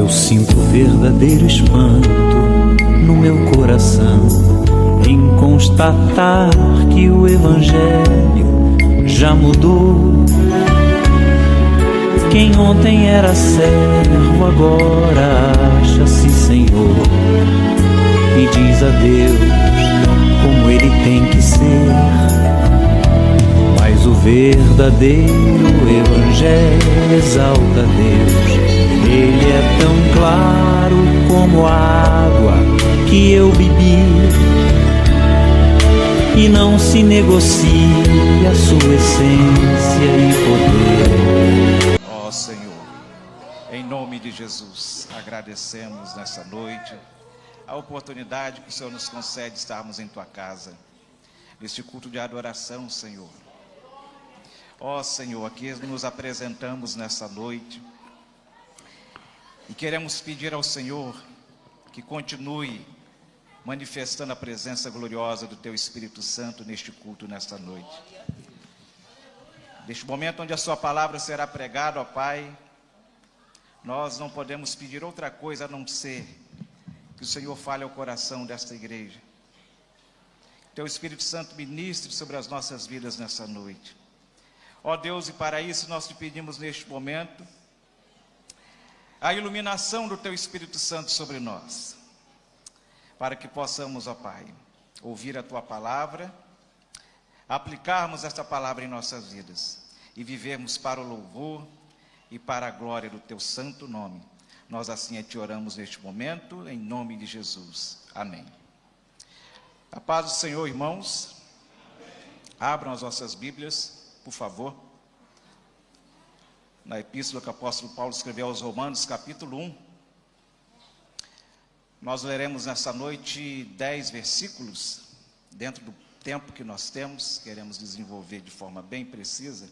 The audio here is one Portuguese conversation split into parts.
Eu sinto verdadeiro espanto no meu coração em constatar que o Evangelho já mudou. Quem ontem era servo agora acha-se Senhor e diz a Deus como Ele tem que ser. Mas o verdadeiro Evangelho exalta Deus. Ele é tão claro como a água que eu bebi, e não se negocia a sua essência e poder. Ó Senhor, em nome de Jesus, agradecemos nessa noite a oportunidade que o Senhor nos concede de estarmos em Tua casa, neste culto de adoração, Senhor. Ó Senhor, aqui nos apresentamos nessa noite e queremos pedir ao Senhor que continue manifestando a presença gloriosa do Teu Espírito Santo neste culto, nesta noite. Neste momento onde a Sua palavra será pregada, ó Pai, nós não podemos pedir outra coisa a não ser que o Senhor fale ao coração desta igreja. Teu Espírito Santo ministre sobre as nossas vidas nessa noite. Ó Deus, e para isso nós te pedimos neste momento a iluminação do Teu Espírito Santo sobre nós, para que possamos, ó Pai, ouvir a Tua palavra, aplicarmos esta palavra em nossas vidas e vivermos para o louvor e para a glória do Teu santo nome. Nós assim te oramos neste momento, em nome de Jesus. Amém. A paz do Senhor, irmãos. Abram as vossas Bíblias, por favor. Na epístola que o apóstolo Paulo escreveu aos Romanos, capítulo 1. Nós leremos nessa noite 10 versículos, dentro do tempo que nós temos, queremos desenvolver de forma bem precisa.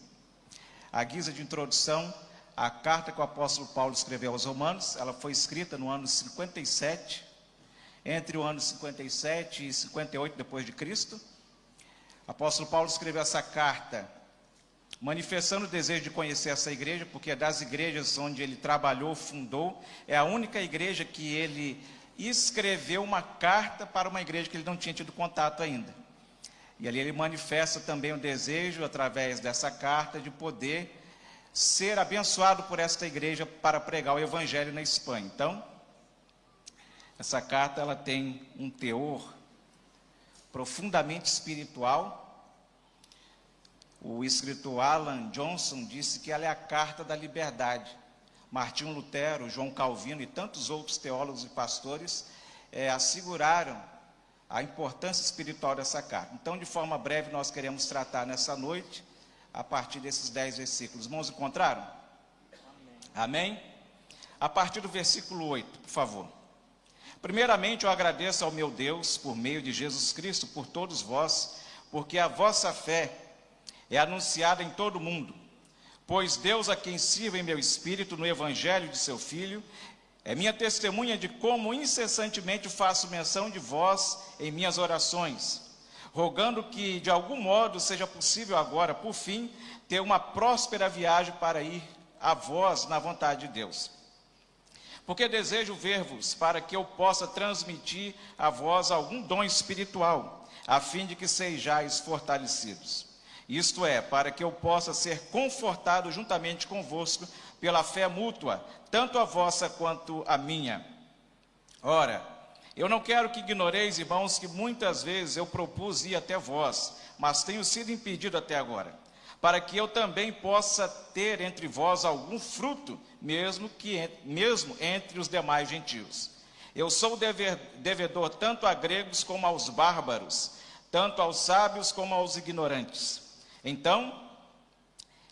A guisa de introdução, a carta que o apóstolo Paulo escreveu aos Romanos, ela foi escrita no ano 57, entre o ano 57 e 58 depois de Cristo. O apóstolo Paulo escreveu essa carta manifestando o desejo de conhecer essa igreja, porque das igrejas onde ele trabalhou, fundou, é a única igreja que ele escreveu uma carta para uma igreja que ele não tinha tido contato ainda. E ali ele manifesta também o desejo, através dessa carta, de poder ser abençoado por esta igreja para pregar o Evangelho na Espanha. Então, essa carta ela tem um teor profundamente espiritual. O escritor Alan Johnson disse que ela é a carta da liberdade. Martinho Lutero, João Calvino e tantos outros teólogos e pastores asseguraram a importância espiritual dessa carta. Então, de forma breve, nós queremos tratar nessa noite, a partir desses 10 versículos. Irmãos, encontraram? Amém? Amém? A partir do versículo 8, por favor. Primeiramente, eu agradeço ao meu Deus, por meio de Jesus Cristo, por todos vós, porque a vossa fé é anunciada em todo o mundo. Pois Deus, a quem sirvo em meu espírito no Evangelho de seu Filho, é minha testemunha de como incessantemente faço menção de vós em minhas orações, rogando que de algum modo seja possível agora, por fim, ter uma próspera viagem para ir a vós na vontade de Deus. Porque desejo ver-vos para que eu possa transmitir a vós algum dom espiritual, a fim de que sejais fortalecidos. Isto é, para que eu possa ser confortado juntamente convosco pela fé mútua, tanto a vossa quanto a minha. Ora, eu não quero que ignoreis, irmãos, que muitas vezes eu propus ir até vós, mas tenho sido impedido até agora, para que eu também possa ter entre vós algum fruto, mesmo entre os demais gentios. Eu sou devedor tanto a gregos como aos bárbaros, tanto aos sábios como aos ignorantes. Então,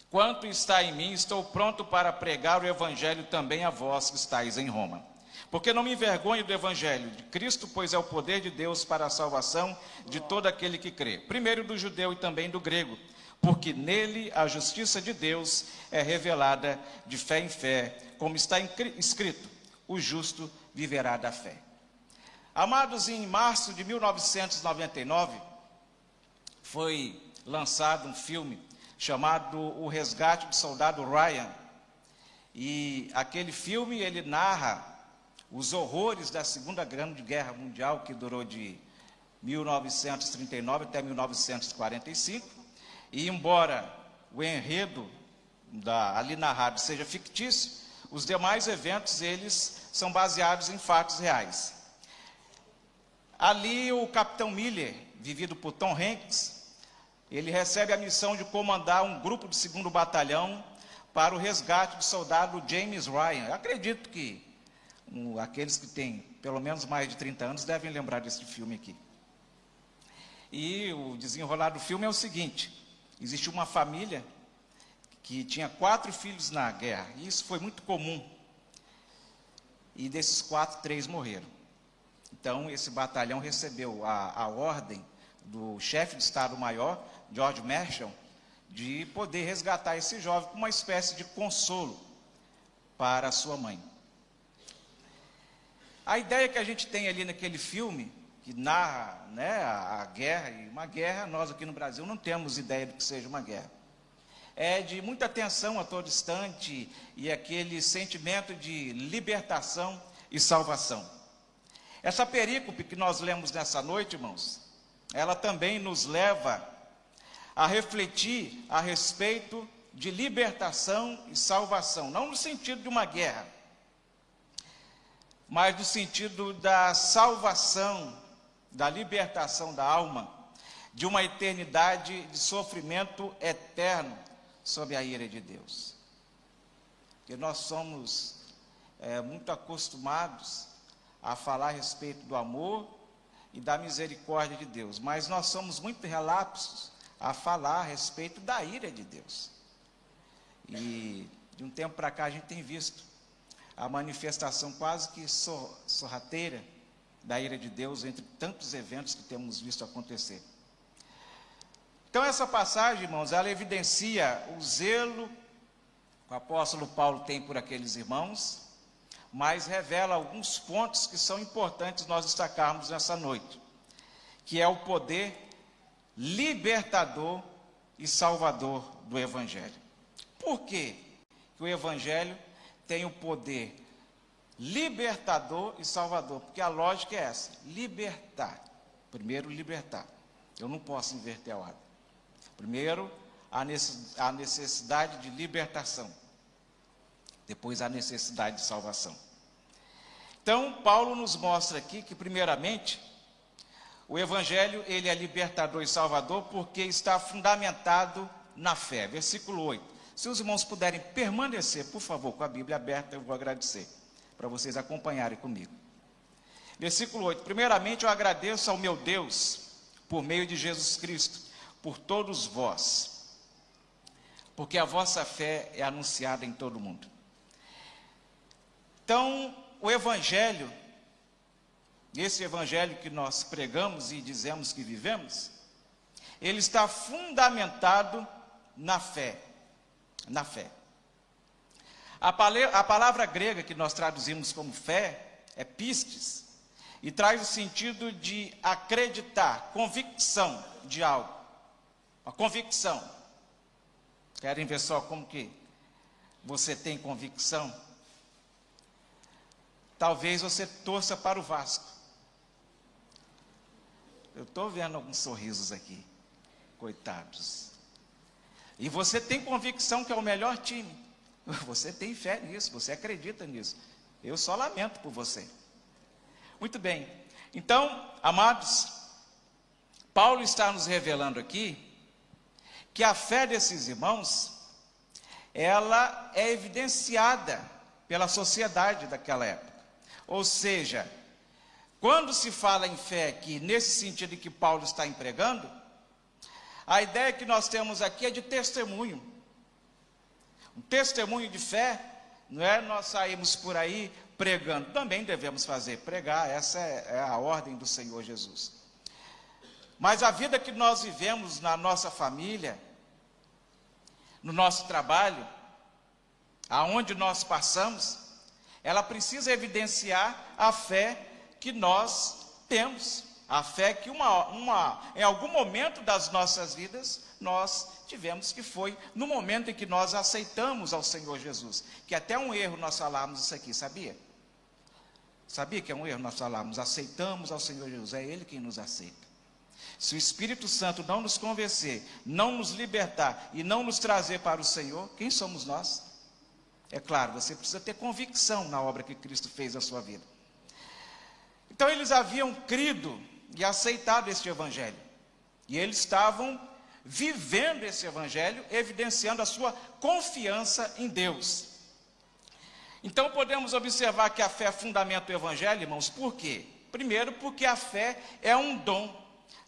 quanto está em mim, estou pronto para pregar o Evangelho também a vós que estáis em Roma. Porque não me envergonho do Evangelho de Cristo, pois é o poder de Deus para a salvação de todo aquele que crê. Primeiro do judeu e também do grego, porque nele a justiça de Deus é revelada de fé em fé, como está escrito, o justo viverá da fé. Amados, em março de 1999, foi lançado um filme chamado O Resgate do Soldado Ryan. E aquele filme, ele narra os horrores da Segunda Grande Guerra Mundial, que durou de 1939 até 1945, e embora o enredo ali narrado seja fictício, os demais eventos, eles são baseados em fatos reais. Ali o Capitão Miller, vivido por Tom Hanks, ele recebe a missão de comandar um grupo do 2º Batalhão para o resgate do soldado James Ryan. Eu acredito que aqueles que têm pelo menos mais de 30 anos devem lembrar desse filme aqui. E o desenrolar do filme é o seguinte: existe uma família que tinha 4 filhos na guerra, e isso foi muito comum. E desses 4, 3 morreram. Então, esse batalhão recebeu a ordem do chefe de Estado-Maior, George Marshall, de poder resgatar esse jovem com uma espécie de consolo para a sua mãe. A ideia que a gente tem ali naquele filme, que narra, né, a guerra, e uma guerra, nós aqui no Brasil não temos ideia do que seja uma guerra. É de muita tensão a todo instante e aquele sentimento de libertação e salvação. Essa perícope que nós lemos nessa noite, irmãos, ela também nos leva a refletir a respeito de libertação e salvação, não no sentido de uma guerra, mas no sentido da salvação, da libertação da alma, de uma eternidade de sofrimento eterno sob a ira de Deus. Porque nós somos muito acostumados a falar a respeito do amor e da misericórdia de Deus, mas nós somos muito relapsos a falar a respeito da ira de Deus. E de um tempo para cá a gente tem visto a manifestação quase que sorrateira da ira de Deus entre tantos eventos que temos visto acontecer. Então essa passagem, irmãos, ela evidencia o zelo que o apóstolo Paulo tem por aqueles irmãos, mas revela alguns pontos que são importantes nós destacarmos nessa noite, que é o poder libertador e salvador do Evangelho. Por quê que o Evangelho tem o poder libertador e salvador? Porque a lógica é essa: libertar. Primeiro, libertar. Eu não posso inverter a ordem. Primeiro, a necessidade de libertação. Depois, a necessidade de salvação. Então, Paulo nos mostra aqui que, primeiramente, o Evangelho, ele é libertador e salvador porque está fundamentado na fé. Versículo 8. Se os irmãos puderem permanecer, por favor, com a Bíblia aberta, eu vou agradecer, para vocês acompanharem comigo. Versículo 8. Primeiramente, eu agradeço ao meu Deus, por meio de Jesus Cristo, por todos vós, porque a vossa fé é anunciada em todo o mundo. Então, o Evangelho, esse Evangelho que nós pregamos e dizemos que vivemos, ele está fundamentado na fé. Na fé. A palavra grega que nós traduzimos como fé é pistes, e traz o sentido de acreditar, convicção de algo. A convicção. Querem ver só como que você tem convicção? Talvez você torça para o Vasco. Eu estou vendo alguns sorrisos aqui. Coitados. E você tem convicção que é o melhor time. Você tem fé nisso, você acredita nisso. Eu só lamento por você. Muito bem. Então, amados, Paulo está nos revelando aqui que a fé desses irmãos, ela é evidenciada pela sociedade daquela época. Ou seja, quando se fala em fé aqui, nesse sentido que Paulo está empregando, a ideia que nós temos aqui é de testemunho. Um testemunho de fé, não é nós saímos por aí pregando, também devemos fazer, pregar, essa é a ordem do Senhor Jesus. Mas a vida que nós vivemos na nossa família, no nosso trabalho, aonde nós passamos, ela precisa evidenciar a fé que nós temos. A fé que em algum momento das nossas vidas, nós tivemos, que foi no momento em que nós aceitamos ao Senhor Jesus. Que até um erro nós falarmos isso aqui, sabia? Sabia que é um erro nós falarmos, aceitamos ao Senhor Jesus, é Ele quem nos aceita. Se o Espírito Santo não nos convencer, não nos libertar e não nos trazer para o Senhor, quem somos nós? É claro, você precisa ter convicção na obra que Cristo fez na sua vida. Então eles haviam crido e aceitado este evangelho. E eles estavam vivendo esse evangelho, evidenciando a sua confiança em Deus. Então podemos observar que a fé fundamenta o evangelho, irmãos, por quê? Primeiro, porque a fé é um dom.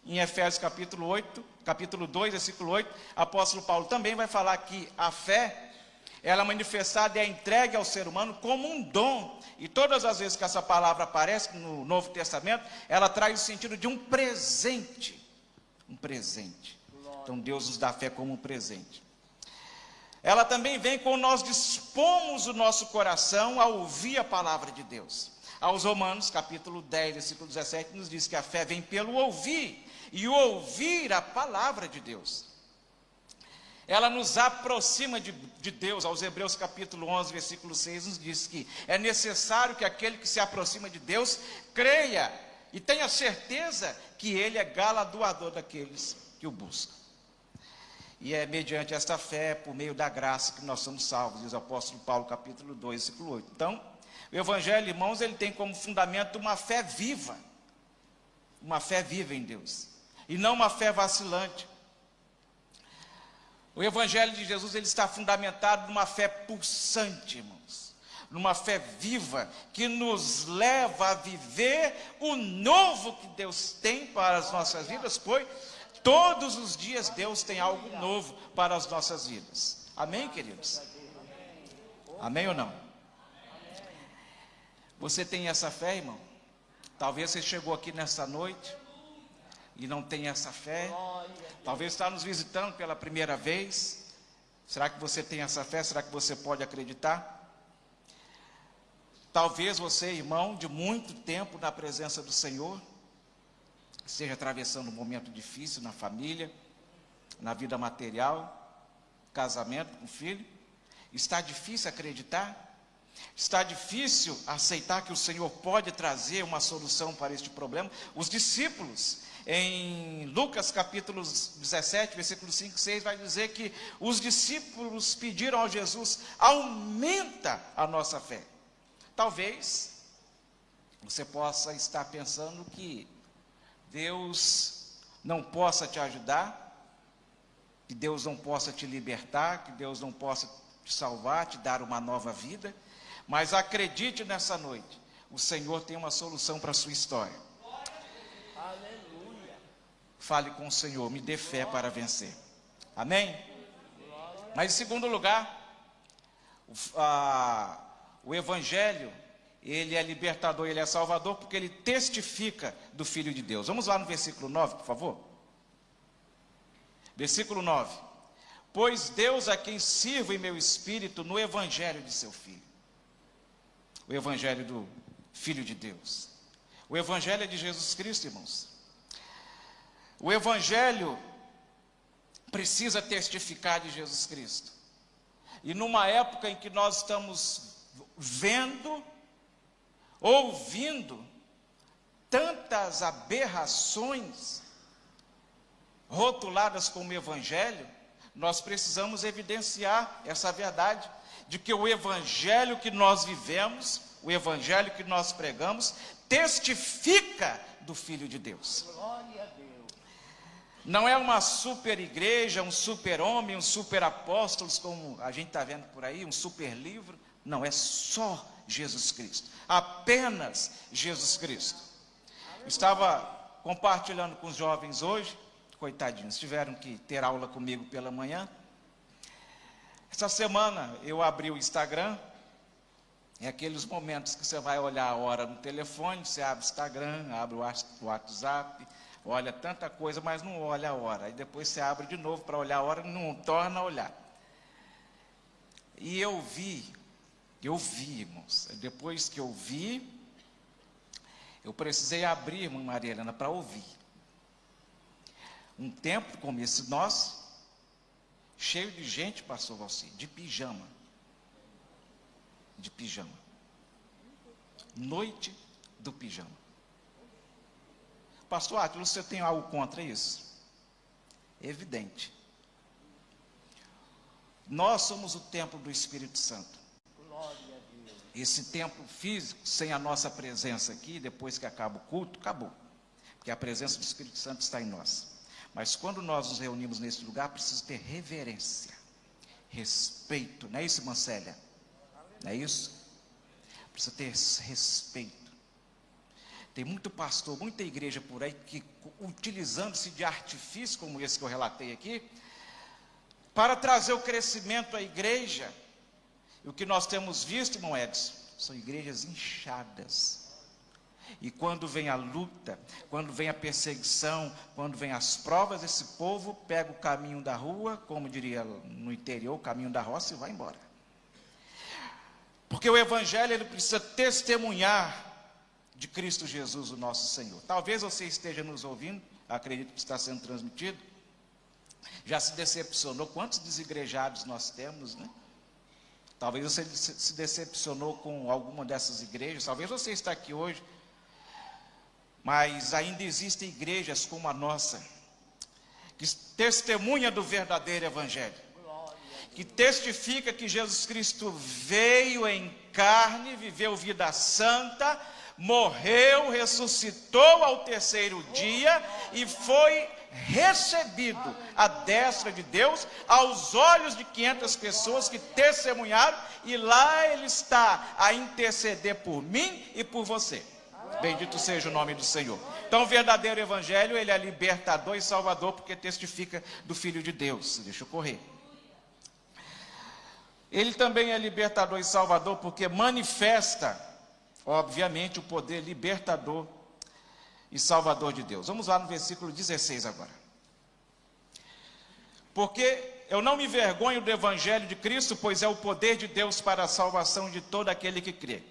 Em Efésios capítulo 2, versículo 8, apóstolo Paulo também vai falar que a fé, ela é manifestada e é entregue ao ser humano como um dom. E todas as vezes que essa palavra aparece no Novo Testamento, ela traz o sentido de um presente. Um presente. Então Deus nos dá a fé como um presente. Ela também vem quando nós dispomos o nosso coração a ouvir a palavra de Deus. Aos Romanos, capítulo 10, versículo 17, nos diz que a fé vem pelo ouvir, e ouvir a palavra de Deus. Ela nos aproxima de Deus. Aos Hebreus, capítulo 11, versículo 6, nos diz que é necessário que aquele que se aproxima de Deus creia e tenha certeza que Ele é galardoador daqueles que o buscam. E é mediante esta fé, por meio da graça, que nós somos salvos, diz o apóstolo Paulo, capítulo 2, versículo 8. Então, o evangelho, irmãos, ele tem como fundamento uma fé viva em Deus, e não uma fé vacilante. O evangelho de Jesus, ele está fundamentado numa fé pulsante, irmãos, numa fé viva, que nos leva a viver o novo que Deus tem para as nossas vidas, pois todos os dias Deus tem algo novo para as nossas vidas. Amém, queridos? Amém ou não? Você tem essa fé, irmão? Talvez você chegou aqui nessa noite e não tem essa fé. Talvez está nos visitando pela primeira vez. Será que você tem essa fé? Será que você pode acreditar? Talvez você, irmão, de muito tempo na presença do Senhor, esteja atravessando um momento difícil na família, na vida material, casamento com filho. Está difícil acreditar? Está difícil aceitar que o Senhor pode trazer uma solução para este problema? Os discípulos, em Lucas capítulo 17, versículo 5 e 6, vai dizer que os discípulos pediram a Jesus: aumenta a nossa fé. Talvez você possa estar pensando que Deus não possa te ajudar, que Deus não possa te libertar, que Deus não possa te salvar, te dar uma nova vida. Mas acredite nessa noite, o Senhor tem uma solução para a sua história. Aleluia. Fale com o Senhor, me dê fé para vencer. Amém? Mas em segundo lugar, o Evangelho, ele é libertador, ele é salvador, porque ele testifica do Filho de Deus. Vamos lá no versículo 9, por favor. Versículo 9. Pois Deus a quem sirvo em meu espírito no Evangelho de seu Filho. O Evangelho do Filho de Deus. O Evangelho é de Jesus Cristo, irmãos. O Evangelho precisa testificar de Jesus Cristo. E numa época em que nós estamos vendo, ouvindo tantas aberrações rotuladas como Evangelho, nós precisamos evidenciar essa verdade, de que o Evangelho que nós vivemos, o Evangelho que nós pregamos, testifica do Filho de Deus. Glória a Deus. Não é uma super igreja, um super homem, um super apóstolos, como a gente está vendo por aí, um super livro. Não, é só Jesus Cristo. Apenas Jesus Cristo. Estava compartilhando com os jovens hoje, coitadinhos, tiveram que ter aula comigo pela manhã. Essa semana eu abri o Instagram, é aqueles momentos que você vai olhar a hora no telefone, você abre o Instagram, abre o WhatsApp, olha tanta coisa, mas não olha a hora. Aí depois você abre de novo para olhar a hora, não torna a olhar. E eu vi, irmãos, depois que eu vi, eu precisei abrir, irmã Maria Helena, para ouvir. Um tempo como esse nosso, cheio de gente, pastor Valci, de pijama. De pijama. Noite do pijama. Pastor Átila, você tem algo contra isso? Evidente. Nós somos o templo do Espírito Santo. Esse templo físico, sem a nossa presença aqui, depois que acaba o culto, acabou. Porque a presença do Espírito Santo está em nós. Mas quando nós nos reunimos nesse lugar, precisa ter reverência, respeito. Não é isso, irmã Célia? Não é isso? Precisa ter respeito. Tem muito pastor, muita igreja por aí, que utilizando-se de artifício, como esse que eu relatei aqui, para trazer o crescimento à igreja. E o que nós temos visto, irmão Edson, são igrejas inchadas. E quando vem a luta, quando vem a perseguição, quando vem as provas, esse povo pega o caminho da rua, como diria no interior, o caminho da roça, e vai embora. Porque o evangelho, ele precisa testemunhar de Cristo Jesus, o nosso Senhor. Talvez você esteja nos ouvindo, acredito que está sendo transmitido, já se decepcionou. Quantos desigrejados nós temos, né? Talvez você se decepcionou com alguma dessas igrejas. Talvez você está aqui hoje, mas ainda existem igrejas como a nossa, que testemunha do verdadeiro evangelho, que testifica que Jesus Cristo veio em carne, viveu vida santa, morreu, ressuscitou ao terceiro dia e foi recebido à destra de Deus, aos olhos de 500 pessoas que testemunharam, e lá ele está a interceder por mim e por você. Bendito seja o nome do Senhor. Então o verdadeiro evangelho, ele é libertador e salvador, porque testifica do Filho de Deus. Deixa eu correr. Ele também é libertador e salvador, porque manifesta, obviamente, o poder libertador e salvador de Deus. Vamos lá no versículo 16 agora. Porque eu não me envergonho do evangelho de Cristo, pois é o poder de Deus para a salvação de todo aquele que crê.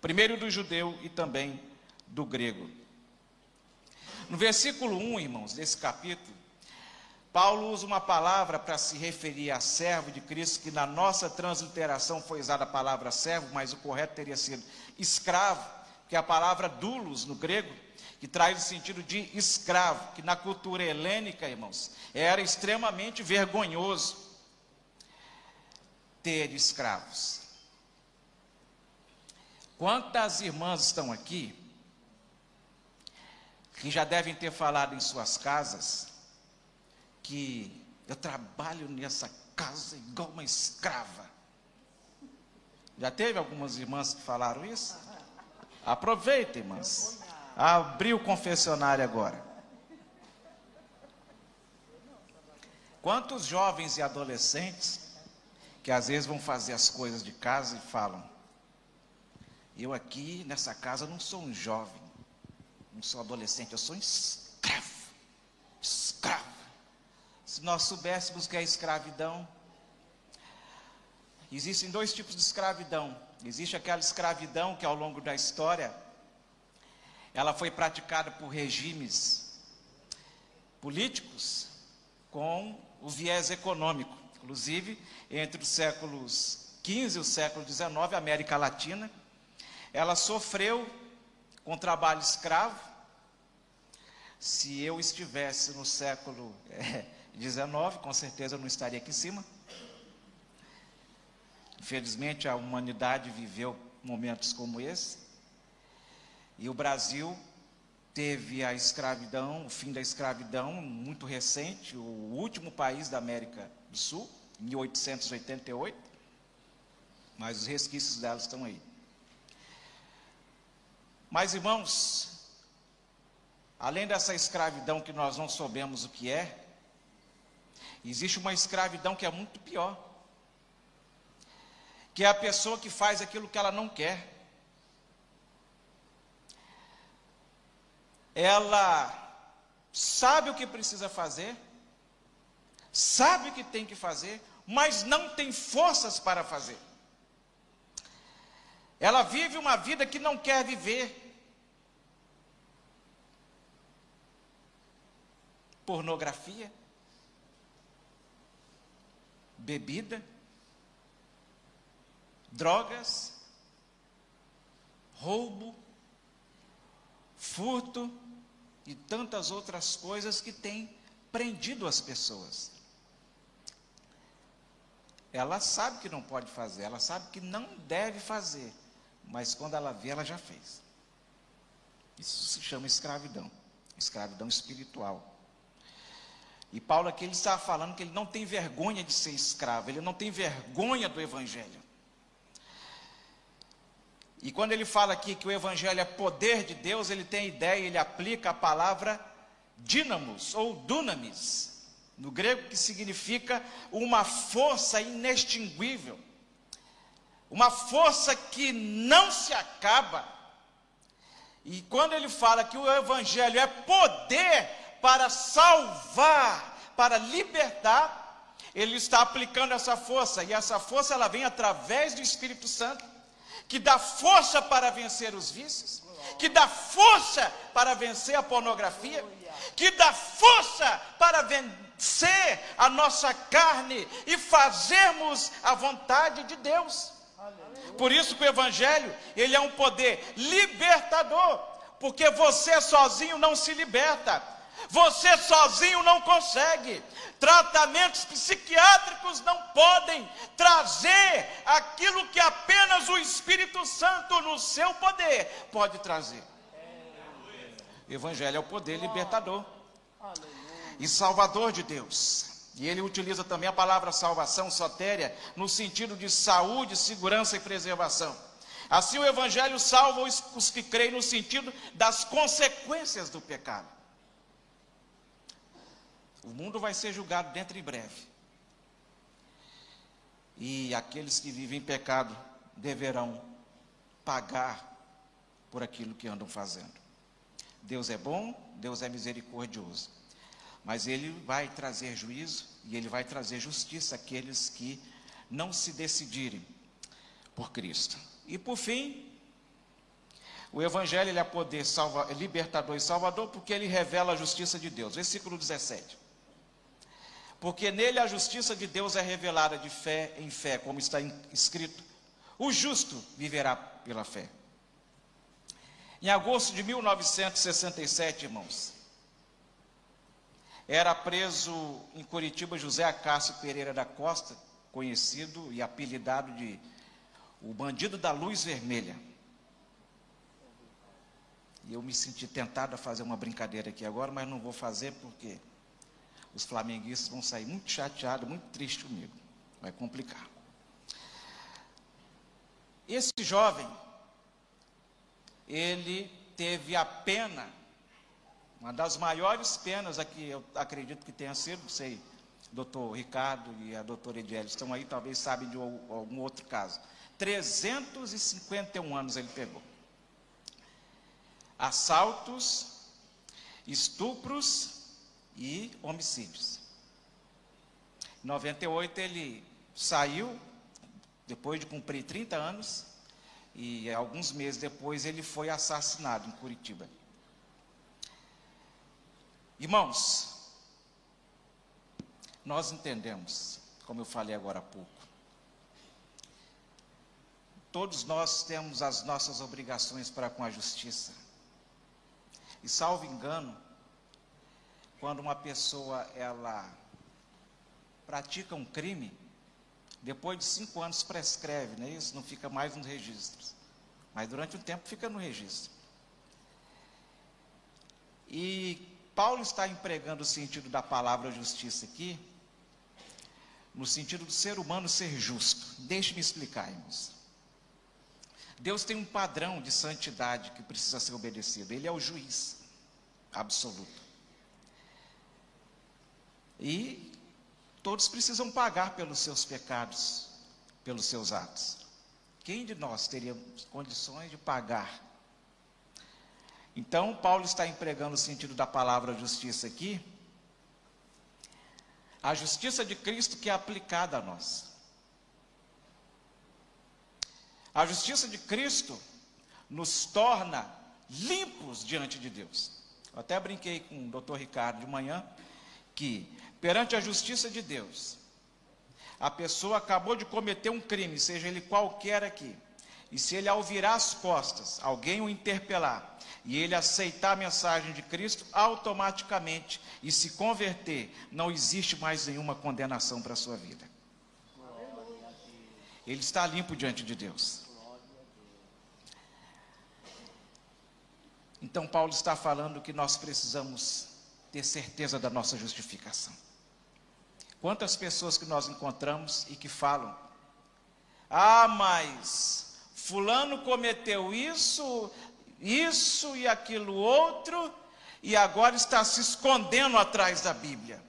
Primeiro do judeu e também do grego. No versículo 1, irmãos, desse capítulo, Paulo usa uma palavra para se referir a servo de Cristo, que na nossa transliteração foi usada a palavra servo, mas o correto teria sido escravo, que é a palavra doulos no grego, que traz o sentido de escravo, que na cultura helênica, irmãos, era extremamente vergonhoso ter escravos. Quantas irmãs estão aqui que já devem ter falado em suas casas que eu trabalho nessa casa igual uma escrava? Já teve algumas irmãs que falaram isso? Aproveita, irmãs. Abriu o confessionário agora. Quantos jovens e adolescentes que às vezes vão fazer as coisas de casa e falam: eu aqui nessa casa não sou um jovem, não sou adolescente, eu sou um escravo. Escravo. Se nós soubéssemos o que é escravidão, existem dois tipos de escravidão. Existe aquela escravidão que ao longo da história ela foi praticada por regimes políticos com o viés econômico. Inclusive, entre os séculos XV e o século XIX, a América Latina, ela sofreu com trabalho escravo. Se eu estivesse no século XIX, com certeza eu não estaria aqui em cima. Infelizmente, a humanidade viveu momentos como esse. E o Brasil teve a escravidão, o fim da escravidão, muito recente, o último país da América do Sul, em 1888, mas os resquícios dela estão aí. Mas, irmãos, além dessa escravidão que nós não soubemos o que é, existe uma escravidão que é muito pior, que é a pessoa que faz aquilo que ela não quer. Ela sabe o que precisa fazer, sabe o que tem que fazer, mas não tem forças para fazer. Ela vive uma vida que não quer viver. Pornografia, bebida, drogas, roubo, furto e tantas outras coisas que têm prendido as pessoas. Ela sabe que não pode fazer, ela sabe que não deve fazer, mas quando ela vê, ela já fez. Isso se chama escravidão, escravidão espiritual. E Paulo aqui ele está falando que ele não tem vergonha de ser escravo, ele não tem vergonha do Evangelho. E quando ele fala aqui que o Evangelho é poder de Deus, ele tem ideia, ele aplica a palavra dínamos ou dunamis, no grego, que significa uma força inextinguível, uma força que não se acaba. E quando ele fala que o Evangelho é poder para salvar, para libertar, ele está aplicando essa força, e essa força ela vem através do Espírito Santo, que dá força para vencer os vícios, que dá força para vencer a pornografia, que dá força para vencer a nossa carne e fazermos a vontade de Deus. Por isso que o Evangelho, ele é um poder libertador, porque você sozinho não se liberta, você sozinho não consegue. Tratamentos psiquiátricos não podem trazer aquilo que apenas o Espírito Santo no seu poder pode trazer. O Evangelho é o poder libertador e salvador de Deus. E ele utiliza também a palavra salvação, sotéria, no sentido de saúde, segurança e preservação. Assim o Evangelho salva os que creem no sentido das consequências do pecado. O mundo vai ser julgado dentro em breve. E aqueles que vivem em pecado deverão pagar por aquilo que andam fazendo. Deus é bom, Deus é misericordioso. Mas Ele vai trazer juízo e Ele vai trazer justiça àqueles que não se decidirem por Cristo. E por fim, o Evangelho ele é poder libertador e salvador, porque ele revela a justiça de Deus. Versículo 17. Porque nele a justiça de Deus é revelada de fé em fé, como está escrito: o justo viverá pela fé. Em agosto de 1967, irmãos, era preso em Curitiba José Acácio Pereira da Costa, conhecido e apelidado de o bandido da luz vermelha. E eu me senti tentado a fazer uma brincadeira aqui agora, mas não vou fazer porque os flamenguistas vão sair muito chateados, muito tristes comigo. Vai complicar. Esse jovem, ele teve a pena, uma das maiores penas aqui, eu acredito que tenha sido, não sei, doutor Ricardo e a doutora Ediel estão aí, talvez sabem de algum outro caso. 351 anos ele pegou. Assaltos, estupros e homicídios. Em 98 ele saiu, depois de cumprir 30 anos, e alguns meses depois ele foi assassinado em Curitiba. Irmãos, nós entendemos, como eu falei agora há pouco, todos nós temos as nossas obrigações para com a justiça. E salvo engano, quando uma pessoa ela pratica um crime, depois de 5 anos prescreve, não é isso? Não fica mais nos registros. Mas durante um tempo fica no registro. E Paulo está empregando o sentido da palavra justiça aqui, no sentido do ser humano ser justo. Deixe-me explicar, irmãos. Deus tem um padrão de santidade que precisa ser obedecido. Ele é o juiz absoluto. E todos precisam pagar pelos seus pecados, pelos seus atos. Quem de nós teria condições de pagar? Então, Paulo está empregando o sentido da palavra justiça aqui, a justiça de Cristo que é aplicada a nós. A justiça de Cristo nos torna limpos diante de Deus. Eu até brinquei com o doutor Ricardo de manhã, que perante a justiça de Deus, a pessoa acabou de cometer um crime, seja ele qualquer aqui, E se ele, ao virar as costas, alguém o interpelar, e ele aceitar a mensagem de Cristo, automaticamente, e se converter, não existe mais nenhuma condenação para a sua vida. Ele está limpo diante de Deus. Então Paulo está falando que nós precisamos ter certeza da nossa justificação. Quantas pessoas que nós encontramos e que falam: ah, mas fulano cometeu isso e aquilo outro, e agora está se escondendo atrás da Bíblia.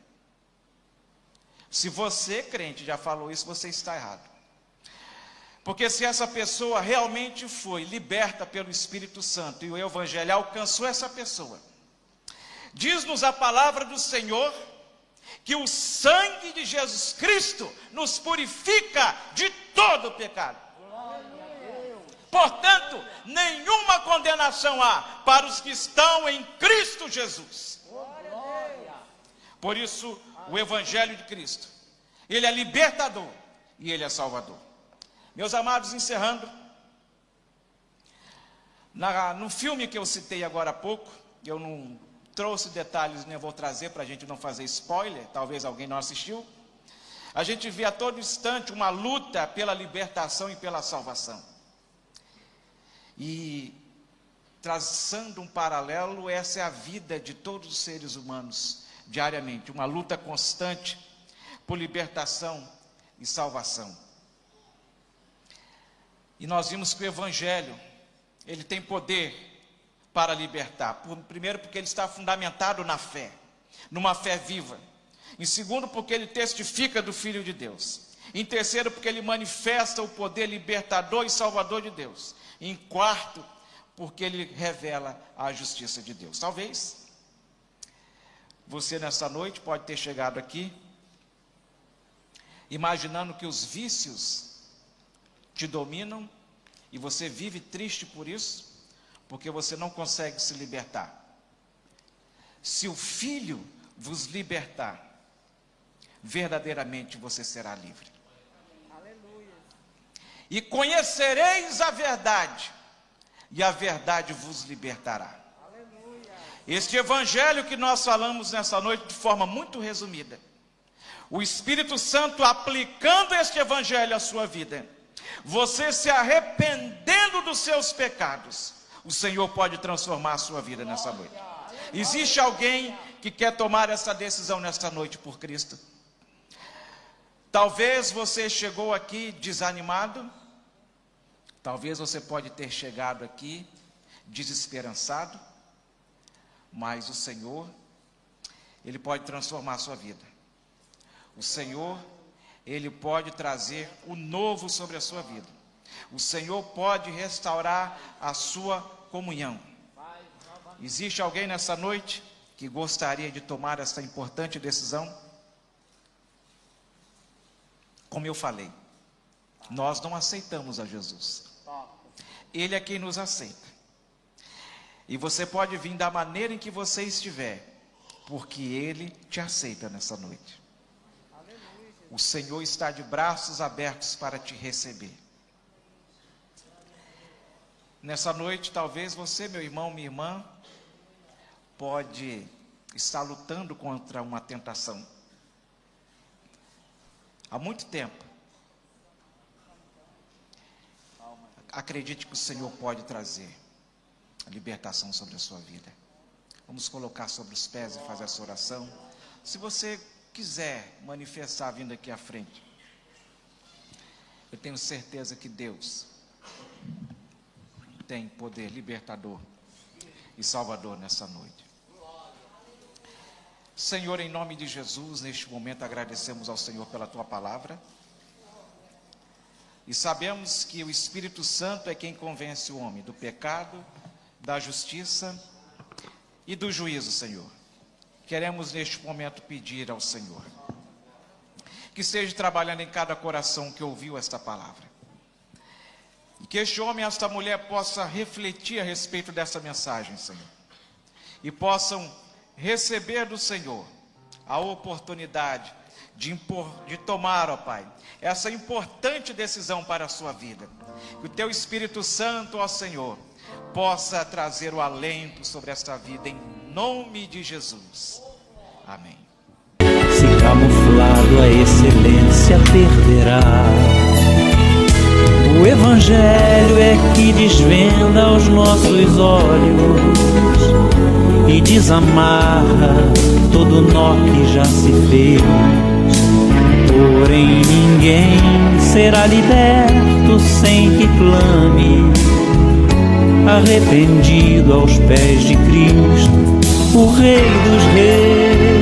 Se você, crente, já falou isso, você está errado. Porque se essa pessoa realmente foi liberta pelo Espírito Santo e o Evangelho alcançou essa pessoa, diz-nos a palavra do Senhor que o sangue de Jesus Cristo nos purifica de todo o pecado. Portanto, nenhuma condenação há para os que estão em Cristo Jesus. Por isso, o Evangelho de Cristo, ele é libertador e ele é salvador. Meus amados, encerrando, no filme que eu citei agora há pouco, eu não trouxe detalhes, nem vou trazer para a gente não fazer spoiler, talvez alguém não assistiu. A gente vê a todo instante uma luta pela libertação e pela salvação. E, traçando um paralelo, essa é a vida de todos os seres humanos, diariamente, uma luta constante por libertação e salvação. E nós vimos que o Evangelho, ele tem poder para libertar. Primeiro, porque ele está fundamentado na fé, numa fé viva. Em segundo, porque ele testifica do Filho de Deus. Em terceiro, porque ele manifesta o poder libertador e salvador de Deus. Em quarto, porque ele revela a justiça de Deus. Talvez você nessa noite pode ter chegado aqui imaginando que os vícios te dominam e você vive triste por isso, porque você não consegue se libertar. Se o Filho vos libertar, verdadeiramente você será livre. Aleluia. E conhecereis a verdade, e a verdade vos libertará. Aleluia. Este evangelho que nós falamos nessa noite de forma muito resumida, o Espírito Santo aplicando este evangelho à sua vida, você se arrependendo dos seus pecados, o Senhor pode transformar a sua vida nessa noite. Existe alguém que quer tomar essa decisão nesta noite por Cristo? Talvez você chegou aqui desanimado, talvez você pode ter chegado aqui desesperançado, mas o Senhor, Ele pode transformar a sua vida. O Senhor, Ele pode trazer o novo sobre a sua vida. O Senhor pode restaurar a sua comunhão. Existe alguém nessa noite que gostaria de tomar essa importante decisão? Como eu falei, nós não aceitamos a Jesus. Ele é quem nos aceita. E você pode vir da maneira em que você estiver, porque Ele te aceita nessa noite. O Senhor está de braços abertos para te receber. Nessa noite, talvez você, meu irmão, minha irmã, pode estar lutando contra uma tentação. Há muito tempo. Acredite que o Senhor pode trazer a libertação sobre a sua vida. Vamos colocar sobre os pés e fazer essa oração. Se você quiser manifestar vindo aqui à frente, eu tenho certeza que Deus tem poder libertador e salvador nessa noite. Senhor, em nome de Jesus, neste momento agradecemos ao Senhor pela Tua palavra e sabemos que o Espírito Santo é quem convence o homem do pecado, da justiça e do juízo, Senhor. Queremos neste momento pedir ao Senhor que esteja trabalhando em cada coração que ouviu esta palavra. E que este homem e esta mulher possam refletir a respeito dessa mensagem, Senhor. E possam receber do Senhor a oportunidade de tomar, ó Pai, essa importante decisão para a sua vida. Que o Teu Espírito Santo, ó Senhor, possa trazer o alento sobre esta vida, em nome de Jesus. Amém. Se camuflado a excelência perderá. O Evangelho é que desvenda aos nossos olhos e desamarra todo nó que já se fez. Porém ninguém será liberto sem que clame, arrependido aos pés de Cristo, o Rei dos Reis.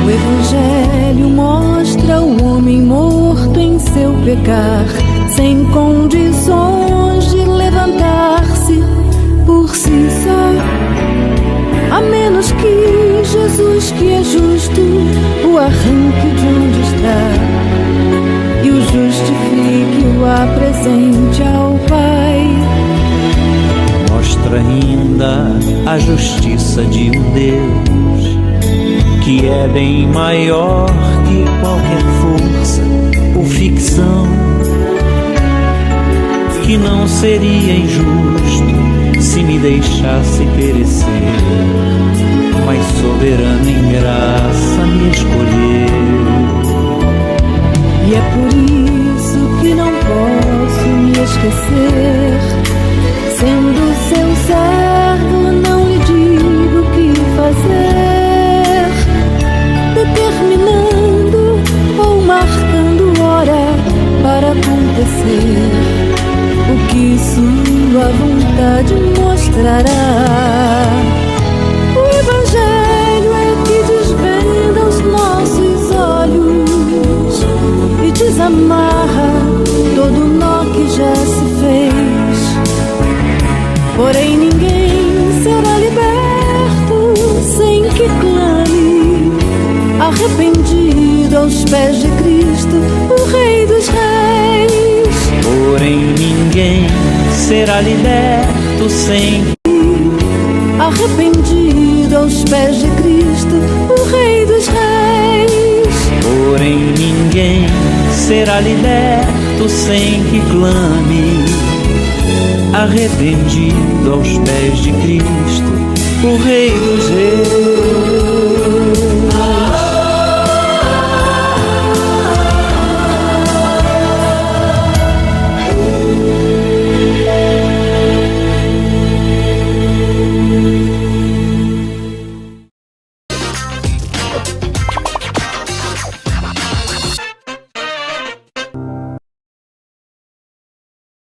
O Evangelho mostra o homem morto em seu pecar, sem condições de levantar-se por si só, a menos que Jesus, que é justo, o arranque de onde está e o justifique, o apresente ao Pai. Mostra ainda a justiça de um Deus que é bem maior que qualquer força ou ficção, que não seria injusto se me deixasse perecer, mas soberano em graça me escolheu. E é por isso que não posso me esquecer, sendo seu servo não lhe digo o que fazer, determinando ou marcando hora para acontecer o que sua vontade mostrará. O Evangelho é que desvenda os nossos olhos e desamarra todo nó que já se fez. Porém ninguém será liberto sem que clame, arrependido aos pés de Cristo, o Rei dos Reis. Porém ninguém será liberto sem arrependido aos pés de Cristo, o Rei dos Reis. Porém ninguém será liberto sem que clame, arrependido aos pés de Cristo, o Rei dos Reis.